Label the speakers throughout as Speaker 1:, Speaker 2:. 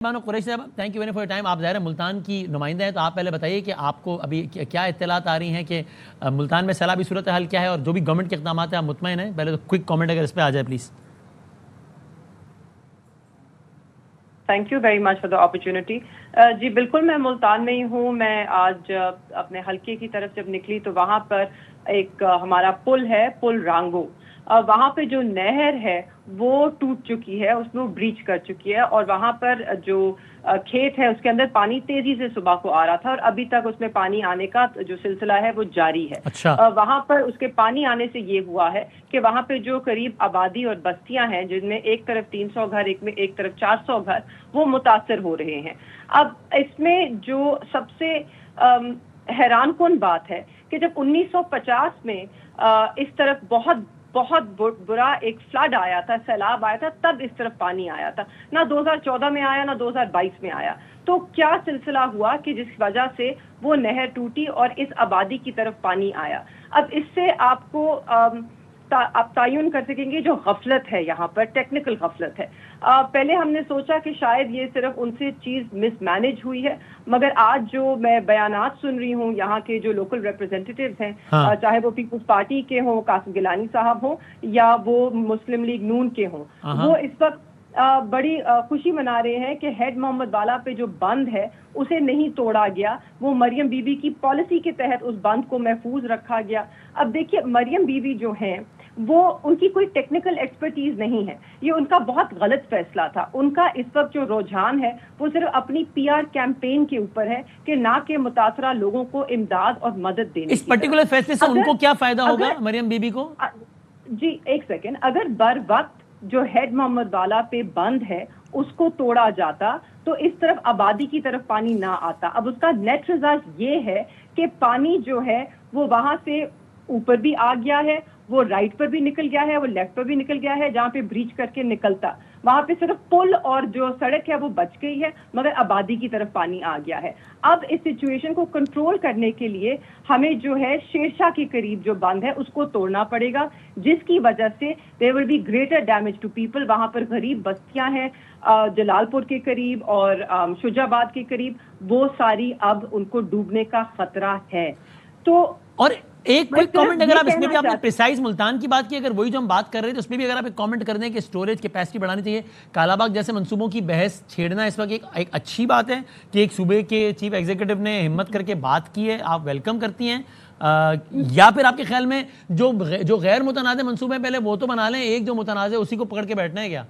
Speaker 1: بانو قریشی صاحب thank you very for time. آپ ظاہر ملتان کی نمائندہ ہیں تو آپ پہلے بتائیے کہ آپ کو ابھی کیا اطلاعات آ رہی ہیں کہ ملتان میں سیلابی صورتحال کیا ہے اور جو بھی گورنمنٹ کے اقدامات ہیں آپ مطمئن ہیں؟ پہلے تو کوئک کامنٹ اگر اس پہ آ جائے please.
Speaker 2: Thank you very much for the opportunity. جی بالکل میں ملتان میں ہی ہوں. میں آج اپنے حلقے کی طرف جب نکلی تو وہاں پر ایک ہمارا پل ہے، پل رانگو. وہاں پہ جو نہر ہے وہ ٹوٹ چکی ہے، اس میں بریچ کر چکی ہے، اور وہاں پر جو کھیت ہے اس کے اندر پانی تیزی سے صبح کو آ رہا تھا اور ابھی تک اس میں پانی آنے کا جو سلسلہ ہے وہ جاری ہے. وہاں پر اس کے پانی آنے سے یہ ہوا ہے کہ وہاں پہ جو قریب آبادی اور بستیاں ہیں جن میں ایک طرف 300 گھر، ایک طرف 400 گھر، وہ متاثر ہو رہے ہیں. اب اس میں جو سب سے حیران کن بات ہے کہ جب 1950 میں اس طرف بہت برا ایک فلڈ آیا تھا، سیلاب آیا تھا، تب اس طرف پانی آیا تھا. نہ 2014 میں آیا نہ 2022 میں آیا. تو کیا سلسلہ ہوا کہ جس وجہ سے وہ نہر ٹوٹی اور اس آبادی کی طرف پانی آیا. اب اس سے آپ کو آپ تعین کر سکیں گے جو غفلت ہے یہاں پر، ٹیکنیکل غفلت ہے. پہلے ہم نے سوچا کہ شاید یہ صرف ان سے چیز مس مینج ہوئی ہے، مگر آج جو میں بیانات سن رہی ہوں یہاں کے جو لوکل ریپرزینٹیٹیوز ہیں، چاہے وہ پیپلز پارٹی کے ہوں، قاسم گیلانی صاحب ہوں، یا وہ مسلم لیگ نون کے ہوں، وہ اس وقت بڑی خوشی منا رہے ہیں کہ ہیڈ محمد والا پہ جو بند ہے اسے نہیں توڑا گیا. وہ مریم بی بی کی پالیسی کے تحت اس بند کو محفوظ رکھا گیا. اب دیکھیے مریم بی بی جو ہیں وہ ان کی کوئی ٹیکنیکل ایکسپرٹیز نہیں ہے، یہ ان کا بہت غلط فیصلہ تھا. ان کا اس وقت جو رجحان ہے وہ صرف اپنی پی آر کیمپین کے اوپر ہے کہ نہ کہ متاثرہ لوگوں کو امداد اور مدد دینے.
Speaker 1: اس پرٹیکولر فیصلے سے ان کو کیا فائدہ ہوگا مریم بی بی کو؟
Speaker 2: جی ایک سیکنڈ، اگر بر وقت جو ہیڈ محمد والا پہ بند ہے اس کو توڑا جاتا تو اس طرف آبادی کی طرف پانی نہ آتا. اب اس کا نیٹ رزلٹ یہ ہے کہ پانی جو ہے وہ وہاں سے اوپر بھی آ گیا ہے، وہ رائٹ پر بھی نکل گیا ہے، وہ لیفٹ پر بھی نکل گیا ہے. جہاں پہ بریچ کر کے نکلتا وہاں پہ صرف پل اور جو سڑک ہے وہ بچ گئی ہے، مگر آبادی کی طرف پانی آ گیا ہے. اب اس سچویشن کو کنٹرول کرنے کے لیے ہمیں جو ہے شیرشاہ کے قریب جو بند ہے اس کو توڑنا پڑے گا، جس کی وجہ سے there will be greater damage to people. وہاں پر غریب بستیاں ہیں جلال پور کے قریب اور شجاع آباد کے قریب، وہ ساری اب ان کو ڈوبنے کا خطرہ ہے. تو
Speaker 1: اور ایک کوئی کامنٹ اگر آپ اس میں بھی آپ نے پریسائز ملتان کی بات کی، اگر وہی جو ہم بات کر رہے تھے اس میں بھی اگر آپ ایک کامنٹ کر دیں کہ سٹوریج کیپیسٹی بڑھانی چاہیے. کالا باغ جیسے منصوبوں کی بحث چھیڑنا اس وقت ایک اچھی بات ہے کہ ایک صوبے کے چیف ایگزیکٹو نے ہمت کر کے بات کی ہے، آپ ویلکم کرتی ہیں، یا پھر آپ کے خیال میں جو غیر متنازع منصوبے ہیں پہلے وہ تو بنا لیں، ایک جو متنازع اسی کو پکڑ کے بیٹھنا ہے کیا؟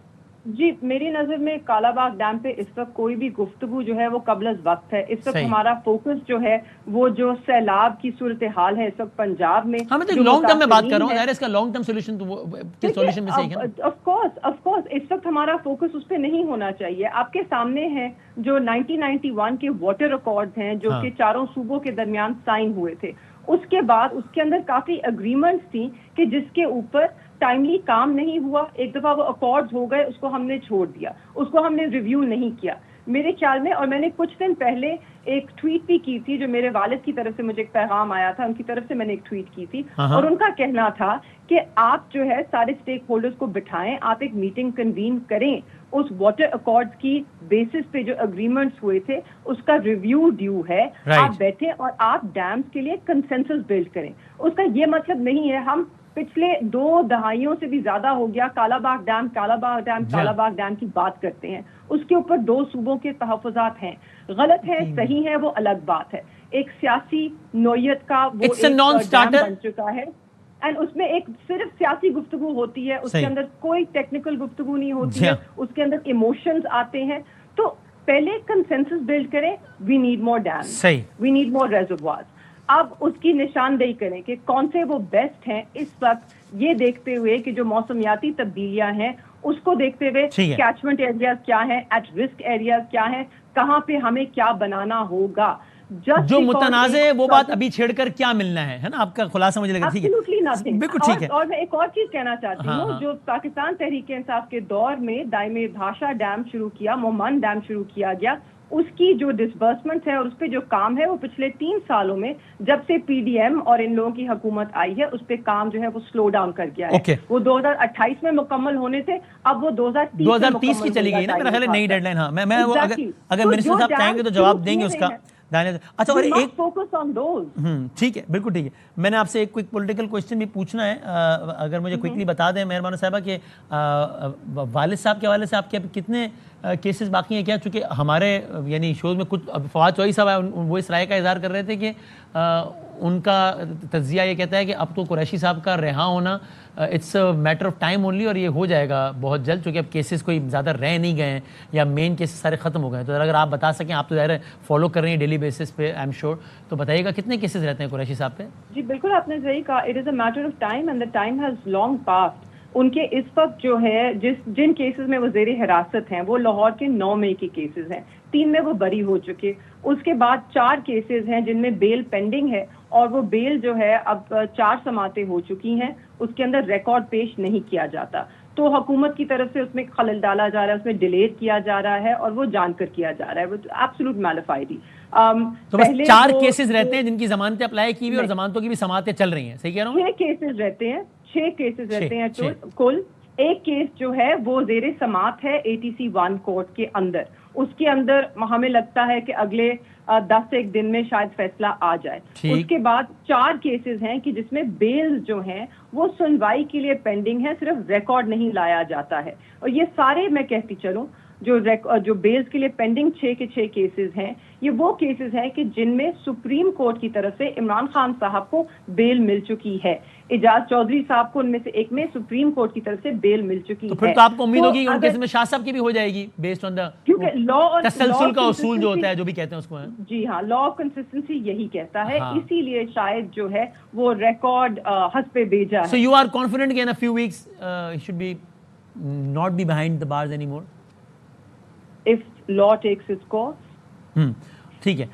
Speaker 2: جی میری نظر میں کالا باغ ڈیم پہ اس وقت کوئی بھی گفتگو جو ہے وہ قبل از وقت ہے. اس وقت ہمارا فوکس جو ہے وہ جو سیلاب کی صورتحال ہے اس وقت پنجاب میں،
Speaker 1: ہم تو لانگ ٹرم میں بات کر رہا ہوں، اس کا لانگ ٹرم سولوشن میں صحیح ہے.
Speaker 2: آف کورس اس وقت ہمارا فوکس اس پہ نہیں ہونا چاہیے. آپ کے سامنے ہیں جو 1991 کے واٹر ریکارڈز ہیں جو کہ چاروں صوبوں کے درمیان سائن ہوئے تھے. اس کے بعد اس کے اندر کافی اگریمنٹس تھیں کہ جس کے اوپر ٹائملی کام نہیں ہوا. ایک دفعہ وہ اکارڈز ہو گئے، اس کو ہم نے چھوڑ دیا، اس کو ہم نے ریویو نہیں کیا میرے خیال میں. اور میں نے کچھ دن پہلے ایک ٹویٹ بھی کی تھی جو میرے والد کی طرف سے مجھے ایک پیغام آیا تھا، ان کی طرف سے میں نے ایک ٹویٹ کی تھی اور ان کا کہنا تھا کہ آپ جو ہے سارے اسٹیک ہولڈرز کو بٹھائیں، آپ ایک میٹنگ کنوین کریں، اس واٹر اکارڈز کی بیسس پہ جو اگریمنٹس ہوئے تھے اس کا ریویو ڈیو ہے. آپ بیٹھیں اور آپ ڈیمز کے لیے کنسنسس بلڈ کریں. اس کا یہ مطلب نہیں ہے ہم پچھلے 2 دہائیوں سے بھی زیادہ ہو گیا کالا باغ ڈیم کی بات کرتے ہیں. اس کے اوپر 2 صوبوں کے تحفظات ہیں، غلط ہے صحیح ہے وہ الگ بات ہے. ایک سیاسی نوعیت کا وہ ایک ڈیم بن چکا ہے اینڈ اس میں ایک صرف سیاسی گفتگو ہوتی ہے، اس کے اندر کوئی ٹیکنیکل گفتگو نہیں ہوتی ہے، اس کے اندر ایموشنز آتے ہیں. تو پہلے کنسنسس بلڈ کریں، we need more dams, we need more reservoirs. اب اس کی نشاندہی کریں کہ کون سے وہ بیسٹ ہیں اس وقت، یہ دیکھتے ہوئے کہ جو موسمیاتی تبدیلیاں ہیں اس کو دیکھتے ہوئے کیچمنٹ ایریاز کیا ہیں، ایٹ رسک ایریاز کیا ہیں، کہاں پہ ہمیں کیا بنانا ہوگا.
Speaker 1: جو متنازع ہے وہ بات ابھی چھیڑ کر کیا ملنا ہے نا، آپ کا خلاصہ مجھے لگا ٹھیک ہے، بالکل ٹھیک ہے.
Speaker 2: اور میں ایک اور چیز کہنا چاہتی ہوں، جو پاکستان تحریک انصاف کے دور میں دائمی بھاشا ڈیم شروع کیا، مومن ڈیم شروع کیا گیا، اس کی جو ڈسبرسمنٹ ہے اور اس پہ جو کام ہے وہ پچھلے 3 سالوں میں جب سے پی ڈی ایم اور ان لوگوں کی حکومت آئی ہے اس پہ کام جو ہے وہ سلو ڈاؤن کر گیا ہے. وہ 2028 میں مکمل ہونے تھے, اب وہ 2030
Speaker 1: کی چلی گئی نا میرا خیال ہے نئی ڈیڈ لائن. ہاں میں اگر منسٹر صاحب چاہیں گے تو جواب دیں گے اس کا. اچھا اور ایک
Speaker 2: فوکس آن دوز.
Speaker 1: ٹھیک ہے, بالکل ٹھیک ہے. میں نے آپ سے ایک کوئک پولیٹیکل کویسچن بھی پوچھنا ہے, اگر مجھے کوئکلی بتا دیں مہربان صاحبہ کہ والد صاحب کے حوالے سے آپ کے کتنے کیسز باقی ہیں کیا؟ چونکہ ہمارے یعنی شوز میں کچھ فواد چوہدری صاحب وہ اس رائے کا اظہار کر رہے تھے کہ ان کا تجزیہ یہ کہتا ہے کہ اب تو قریشی صاحب کا رہا ہونا it's matter of time only, اور یہ ہو جائے گا بہت جلد, چونکہ اب کیسز کوئی زیادہ رہ نہیں گئے ہیں یا مین کیسز سارے ختم ہو گئے ہیں. تو اگر آپ بتا سکیں, آپ تو ظاہر ہے فالو کر رہے ہیں ڈیلی بیسس پہ آئی ایم شیور, تو بتائیے گا کتنے کیسز رہتے ہیں قریشی صاحب پہ؟
Speaker 2: جی بالکل آپ نے صحیح کہا, it is a matter of time and the time has long passed. ان کے اس وقت جو ہے جن کیسز میں وہ زیر حراست ہیں وہ لاہور کے 9 مئی کے کیسز ہیں, 3 میں وہ بری ہو چکے. اس کے بعد 4 کیسز ہیں جن میں بیل پینڈنگ ہے, اور وہ بیل جو ہے اب 4 سماعتیں ہو چکی ہیں, اس کے اندر ریکارڈ پیش نہیں کیا جاتا. تو حکومت کی طرف سے اس میں خلل ڈالا جا رہا ہے, اس میں ڈیلے کیا جا رہا ہے, اور وہ جان کر کیا جا رہا ہے. وہ ایبسولوٹ میلیفائڈی.
Speaker 1: تو بس 4 کیسز رہتے ہیں جن کی ضمانتیں اپلائی کی ہوئی اور ضمانتوں کی بھی سماعتیں چل رہی ہیں, صحیح کہہ رہا ہوں؟
Speaker 2: 6 کیسز رہتے ہیں, 6 کیسز رہتے ہیں کل. ایک کیس جو ہے وہ زیر سماعت ہے ATC 1 کورٹ کے اندر. اس کے اندر ہمیں لگتا ہے کہ اگلے 10 سے 1 دن میں شاید فیصلہ آ جائے. اس کے بعد 4 کیسز ہیں کہ جس میں بیل جو ہیں وہ سنوائی کے لیے پینڈنگ ہے, صرف ریکارڈ نہیں لایا جاتا ہے. اور یہ سارے میں کہتی چلوں جو بیلز کے لیے پینڈنگ 6 کے 6 کیسز ہیں, یہ وہ کیسز ہیں کہ جن میں سپریم کورٹ کی طرف سے عمران خان صاحب کو بیل مل چکی ہے. اعجاز چودھری صاحب کو ان میں سے ایک میں سپریم کورٹ کی طرف سے بیل مل چکی ہے.
Speaker 1: تو پھر تو آپ کو امید ہوگی کہ ان کیس میں شاہ صاحب کی بھی ہو جائے گی بیسڈ آن دا,
Speaker 2: کیونکہ لا اور
Speaker 1: تسلسل کا اصول جو ہوتا ہے, جو بھی کہتے ہیں اس کو.
Speaker 2: جی ہاں, لا آف کنسسٹنسی یہی کہتا ہے, اسی لیے شاید جو ہے وہ ریکارڈ حسب بھیجا ہے.
Speaker 1: So you are confident that in a few weeks he should be not be behind the bars anymore?
Speaker 2: If law takes its course.
Speaker 1: ٹھیک ہے.